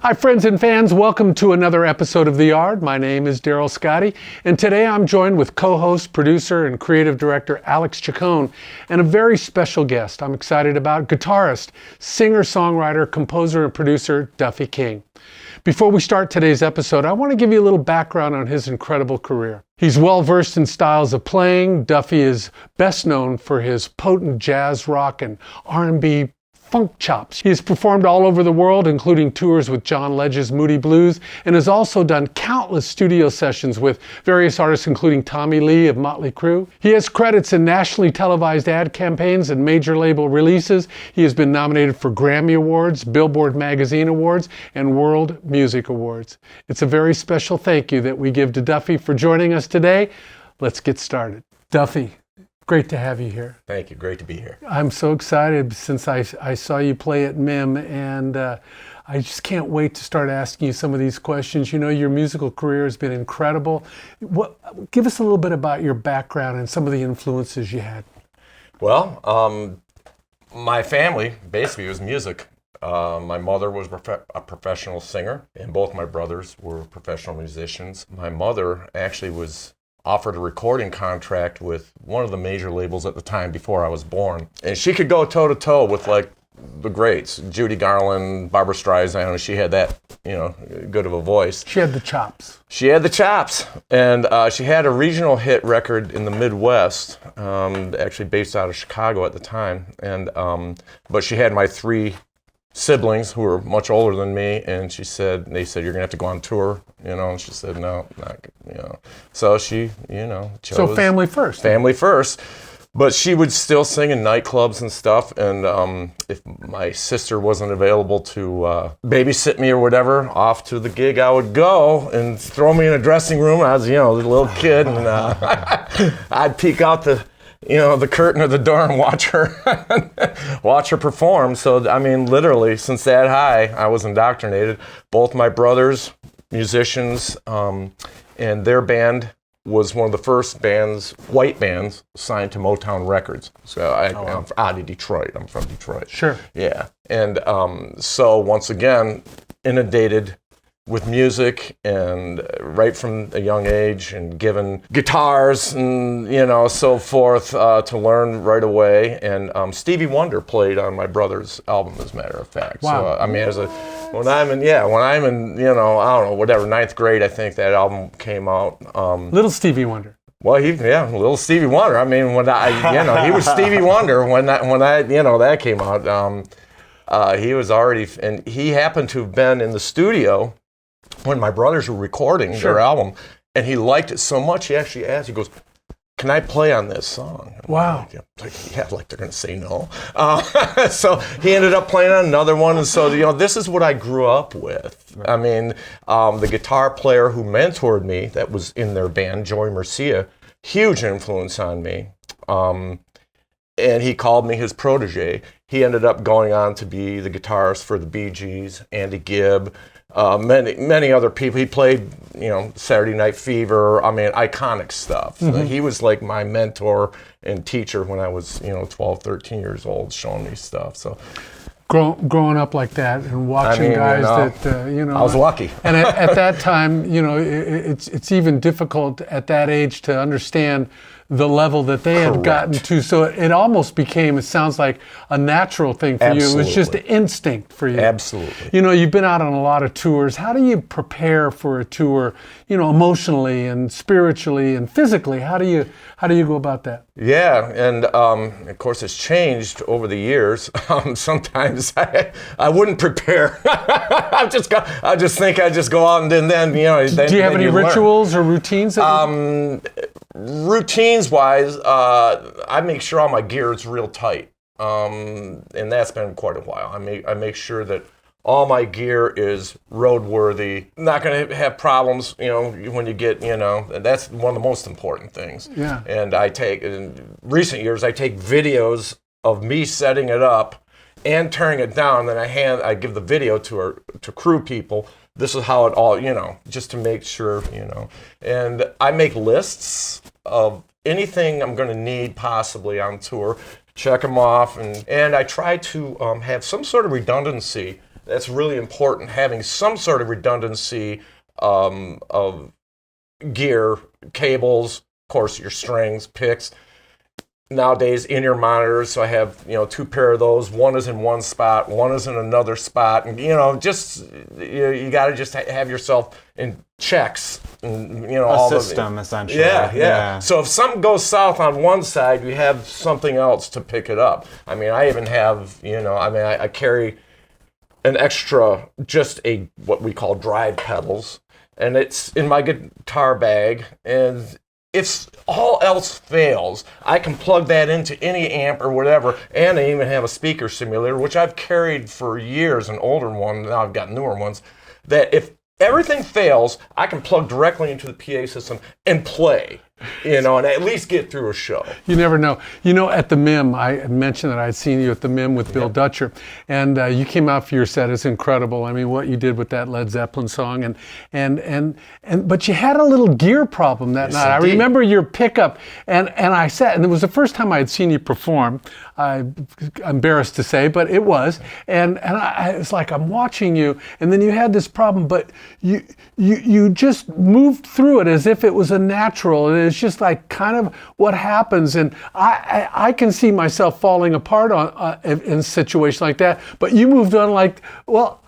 Hi friends and fans, welcome to another episode of The Yard. My name is Darryl Scotti, and today I'm joined with co-host, producer, and creative director Alex Chacon, and a very special guest I'm excited about, guitarist, singer, songwriter, composer, and producer Duffy King. Before we start today's episode, I want to give you a little background on his incredible career. He's well versed in styles of playing. Duffy is best known for his potent jazz, rock, and R&B funk chops. He has performed all over the world, including tours with John Legend's Moody Blues, and has also done countless studio sessions with various artists, including Tommy Lee of Motley Crue. He has credits in nationally televised ad campaigns and major label releases. He has been nominated for Grammy Awards, Billboard Magazine Awards, and World Music Awards. It's a very special thank you that we give to Duffy for joining us today. Let's get started. Duffy, great to have you here. Thank you. Great to be here. I'm so excited since I saw you play at MIM, and I just can't wait to start asking you some of these questions. You know, your musical career has been incredible. Give us a little bit about your background and some of the influences you had. Well, my family basically was music. My mother was a professional singer, and both my brothers were professional musicians. My mother actually was offered a recording contract with one of the major labels at the time before I was born. And she could go toe-to-toe with like the greats, Judy Garland, Barbra Streisand. She had that, good of a voice. She had the chops. She had the chops. And she had a regional hit record in the Midwest, actually based out of Chicago at the time. And but she had my three siblings who were much older than me, and they said, you're gonna have to go on tour, and she said, no, not, So she, chose. So family first. Family first. But she would still sing in nightclubs and stuff, and if my sister wasn't available to babysit me or whatever, off to the gig I would go and throw me in a dressing room. I was, a little kid, and I'd peek out the curtain of the door and watch her perform. So, I mean, literally, since that high, I was indoctrinated. Both my brothers, musicians, and their band was one of the first bands, white bands, signed to Motown Records. So I'm out of Detroit. I'm from Detroit. Sure. Yeah. And so, once again, inundated with music, and right from a young age, and given guitars and so forth to learn right away. And Stevie Wonder played on my brother's album, as a matter of fact. Wow. So I mean, when I'm in I don't know, whatever, ninth grade, I think that album came out. Little Stevie Wonder. Well, little Stevie Wonder. I mean, he was Stevie Wonder when that came out. He was already, and he happened to have been in the studio when my brothers were recording their album, and he liked it so much, he actually asked, he goes, can I play on this song? Wow. Like they're going to say no. So he ended up playing on another one, and so, this is what I grew up with. Right. I mean, the guitar player who mentored me, that was in their band, Joey Mercia, huge influence on me. And he called me his protege. He ended up going on to be the guitarist for the Bee Gees, Andy Gibb, many other people. He played, Saturday Night Fever. I mean, iconic stuff. Mm-hmm. He was like my mentor and teacher when I was, 12, 13 years old, showing me stuff. So, growing up like that and watching guys that I was lucky. And at that time, it's even difficult at that age to understand the level that they had gotten to. So it almost became, it sounds like, a natural thing for you. It was just an instinct for you. Absolutely. You've been out on a lot of tours. How do you prepare for a tour, emotionally and spiritually and physically? How do you go about that? Yeah, and of course it's changed over the years. Sometimes I wouldn't prepare. I just think I just go out and then do you have any rituals or routines? Routines-wise, I make sure all my gear is real tight, and that's been quite a while. I make sure that all my gear is roadworthy. Not going to have problems, when you get, and that's one of the most important things. Yeah. And in recent years, I take videos of me setting it up and turning it down, then I give the video to crew people. This is how it all, just to make sure, And I make lists of anything I'm going to need possibly on tour, check them off, and I try to have some sort of redundancy that's really important, having some sort of redundancy of gear, cables, of course, your strings, picks. Nowadays, in-ear monitors, so I have, 2 pair of those. One is in one spot, one is in another spot, and just you got to just have yourself in checks, and a system essentially. Yeah. So if something goes south on one side, you have something else to pick it up. I mean, I even have, I carry an extra, just what we call drive pedals, and it's in my guitar bag, and if all else fails, I can plug that into any amp or whatever, and I even have a speaker simulator, which I've carried for years, an older one, now I've got newer ones, that if everything fails, I can plug directly into the PA system and play, and at least get through a show. You never know. At the MIM, I mentioned that I'd seen you at the MIM with Bill Dutcher, and you came out for your set. It's incredible. I mean, what you did with that Led Zeppelin song, but you had a little gear problem that night. Indeed. I remember your pickup, and I sat, and it was the first time I had seen you perform. I'm embarrassed to say, but it was, and I was like, I'm watching you, and then you had this problem, but you just moved through it as if it was a natural, and it's just like kind of what happens, and I can see myself falling apart in a situation like that, but you moved on like, well,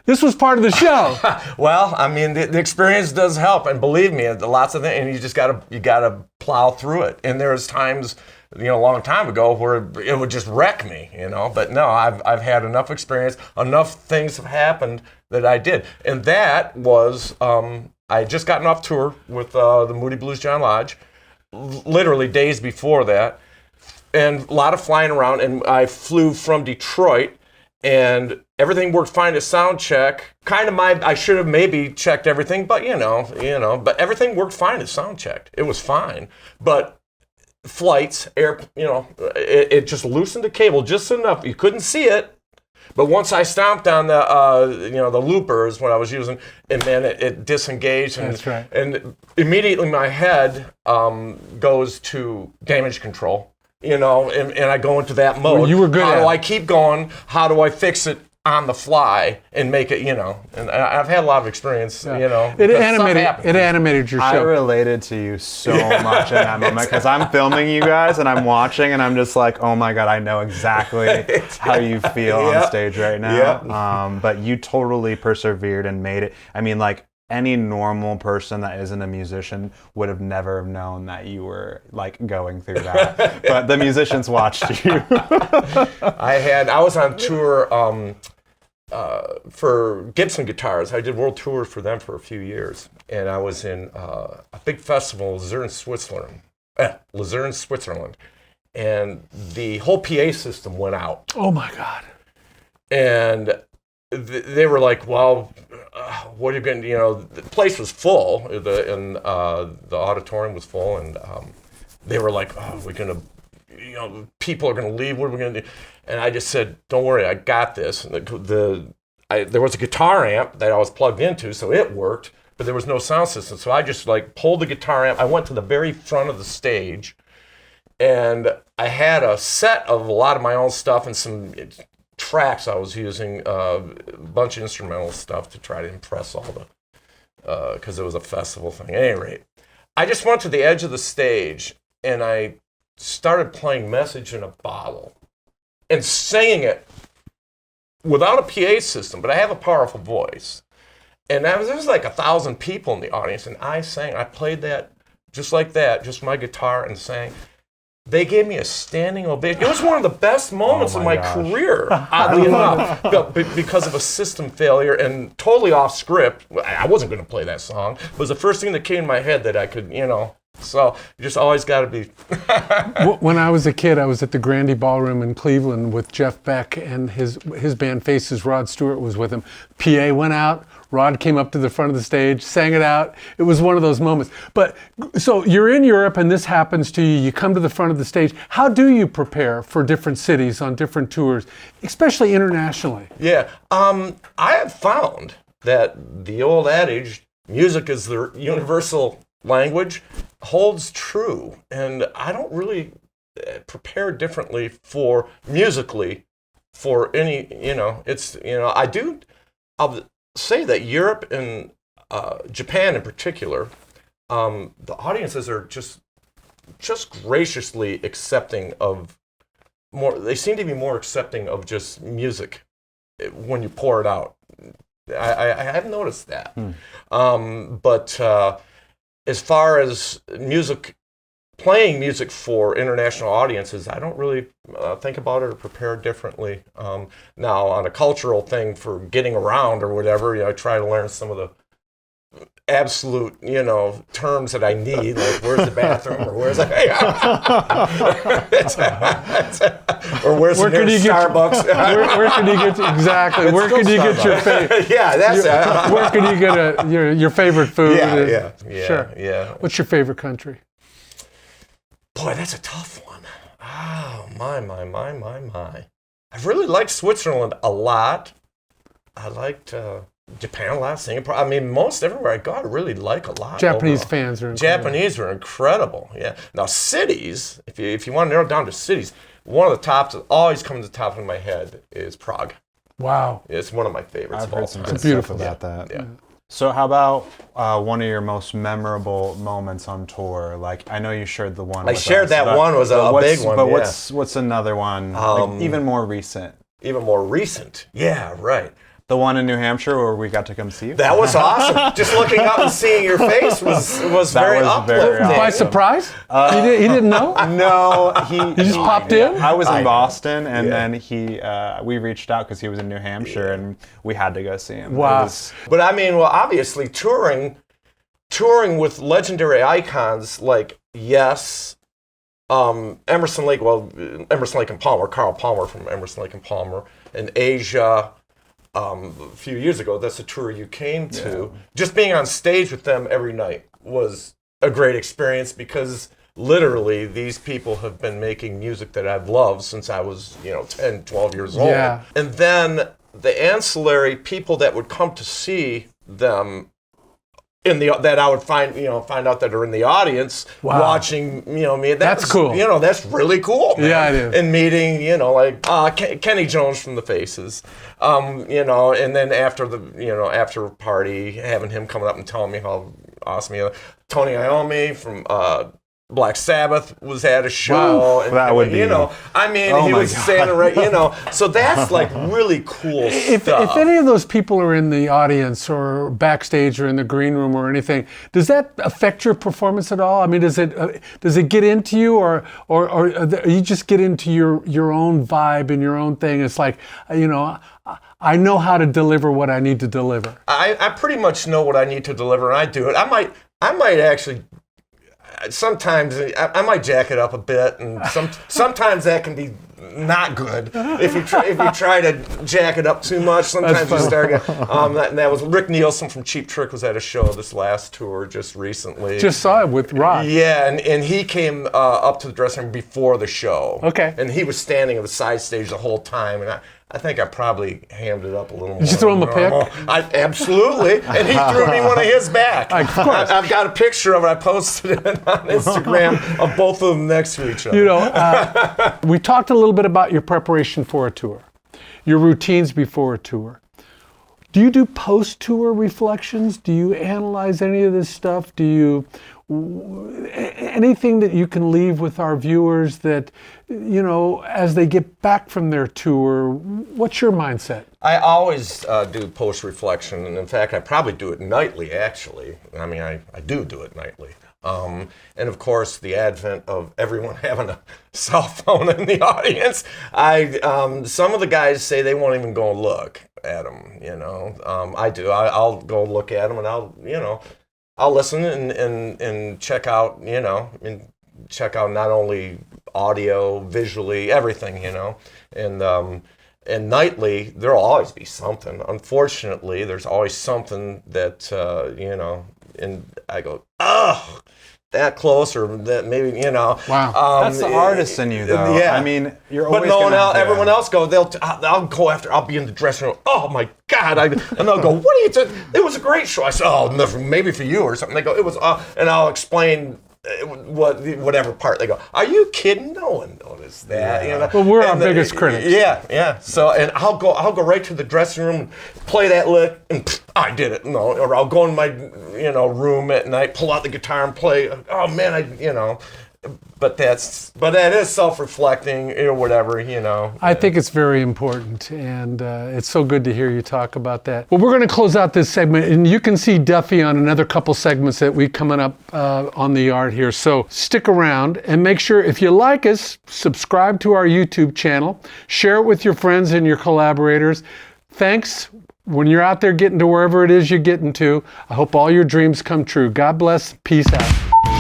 this was part of the show. Well, I mean, the experience does help, and believe me, lots of things, and you just gotta plow through it. And there's times, a long time ago where it would just wreck me, But no, I've had enough experience, enough things have happened that I did, and that was I had just gotten off tour with the Moody Blues John Lodge, literally days before that, and a lot of flying around, and I flew from Detroit. And everything worked fine at sound check. I should have maybe checked everything, but but everything worked fine at sound check. It was fine. But flights, it just loosened the cable just enough. You couldn't see it. But once I stomped on the loopers when I was using, and then it disengaged. And, That's right. And immediately my head goes to damage control. And I go into that mode. Well, you were good How at do it. I keep going? How do I fix it on the fly and make it, And I've had a lot of experience, It because stuff happens. animated your I show. related to you so much in that moment because I'm filming you guys and I'm watching and I'm just like, oh my God, I know exactly how you feel on stage right now. But you totally persevered and made it. I mean, like, any normal person that isn't a musician would have never known that you were like going through that. But the musicians watched you. I was on tour for Gibson Guitars. I did world tours for them for a few years, and I was in a big festival, Luzern, Switzerland, and the whole PA system went out. Oh my God! And they were like, "Well, what are you going to?" The place was full, and the auditorium was full, and they were like, "Oh, we're going to." People are going to leave. What are we going to do? And I just said, "Don't worry, I got this." And there was a guitar amp that I was plugged into, so it worked, but there was no sound system. So I just pulled the guitar amp. I went to the very front of the stage, and I had a set of a lot of my own stuff and some tracks I was using, a bunch of instrumental stuff to try to impress all the, because it was a festival thing. At any rate, I just went to the edge of the stage, and I started playing Message in a Bottle and singing it without a PA system, but I have a powerful voice. And there was like 1,000 people in the audience, and I played that just like that, just my guitar, and sang. They gave me a standing ovation. It was one of the best moments of my career, oddly enough, because of a system failure and totally off script. I wasn't going to play that song. It was the first thing that came in my head that I could, So you just always got to be. When I was a kid, I was at the Grandy Ballroom in Cleveland with Jeff Beck, and his band Faces. Rod Stewart was with him. PA went out. Rod came up to the front of the stage, sang it out. It was one of those moments. But so you're in Europe and this happens to you. You come to the front of the stage. How do you prepare for different cities on different tours, especially internationally? Yeah. I have found that the old adage, music is the universal language, holds true. And I don't really prepare differently musically for any, I'll say that Europe and Japan in particular, the audiences are just graciously accepting of more. They seem to be more accepting of just music when you pour it out. I have noticed that. But as far as playing music for international audiences, I don't really think about it or prepare differently. Now, on a cultural thing for getting around or whatever, I try to learn some of the absolute, terms that I need, like where's the bathroom, or where's or where's the nearest Starbucks. Where can you get exactly? Where can you get your favorite? Yeah, that's where can you get your favorite food? Yeah, Sure. Yeah. What's your favorite country? Boy, that's a tough one. Oh, my. I really liked Switzerland a lot. I liked Japan a lot, Singapore. I mean, most everywhere I go, I really like a lot. Japanese overall. fans are incredible. Japanese are incredible, yeah. Now, cities, if you want to narrow it down to cities, one of the tops that always comes to the top of my head is Prague. Wow. It's one of my favorites. I've heard some good beautiful stuff about that. Yeah. So how about one of your most memorable moments on tour? Like, I know you shared the one. I shared that one was a big one. But what's another one? Like, even more recent. Even more recent. Yeah, right. The one in New Hampshire where we got to come see you? That was awesome. Just looking up and seeing your face was very uplifting. By surprise? He didn't know? No, he just popped in? I was in Boston, and then we reached out because he was in New Hampshire, and we had to go see him. Wow. But I mean, well, obviously touring with legendary icons like Emerson, Lake and Palmer, Carl Palmer from Emerson, Lake and Palmer, in Asia. A few years ago, that's the tour you came to. Yeah. Just being on stage with them every night was a great experience because literally these people have been making music that I've loved since I was 10, 12 years old. Yeah. And then the ancillary people that would come to see them that I would find out that are in the audience watching me. That's cool. That's really cool. Man. Yeah, it is. And meeting Kenny Jones from the Faces, and then after the after party, having him coming up and telling me how awesome he is. Tony Iommi from Black Sabbath was at a show. Wow, and that would be. he was standing right. So that's like really cool stuff. If any of those people are in the audience or backstage or in the green room or anything, does that affect your performance at all? I mean, does it get into you, or you just get into your own vibe and your own thing? It's like, I know how to deliver what I need to deliver. I pretty much know what I need to deliver, and I do it. I might actually. Sometimes I might jack it up a bit, and sometimes that can be not good. If you try to jack it up too much, sometimes you start. That was Rick Nielsen from Cheap Trick was at a show this last tour just recently. Just saw it with Rock. Yeah, and he came up to the dressing room before the show. Okay. And he was standing on the side stage the whole time, and I think I probably hammed it up a little more. Did you throw him a pick? Absolutely. And he threw me one of his back. Of course. I've got a picture of it. I posted it on Instagram of both of them next to each other. We talked a little bit about your preparation for a tour, your routines before a tour. Do you do post-tour reflections? Do you analyze any of this stuff? Do you anything that you can leave with our viewers that, as they get back from their tour, what's your mindset? I always do post-reflection, and in fact, I probably do it nightly, actually. I mean, I do it nightly. And of course, the advent of everyone having a cell phone in the audience, some of the guys say they won't even go and look at them, I do. I'll go look at them, and I'll listen and check out, check out not only audio, visually, everything, and nightly, there'll always be something. Unfortunately, there's always something that, and I go, oh, that close, or that maybe, Wow. That's the artist in you, though. Yeah. I mean, you're but always no one gonna, else, everyone else go, I'll go after, I'll be in the dressing room, oh my God, and they'll go, what are you doing? It was a great show. I said, oh, maybe for you or something. They go, it was, and I'll explain whatever part they go, are you kidding? No one noticed that. You know? Well, we're our biggest critics. Yeah. So, and I'll go right to the dressing room and play that lick, and I did it. No, or I'll go in my room at night, pull out the guitar and play. Oh man, But that is self-reflecting or whatever, I think it's very important, and it's so good to hear you talk about that. Well, we're going to close out this segment, and you can see Duffy on another couple segments that we coming up on the yard here. So stick around and make sure, if you like us, subscribe to our YouTube channel, share it with your friends and your collaborators. Thanks. When you're out there getting to wherever it is you're getting to, I hope all your dreams come true. God bless. Peace out.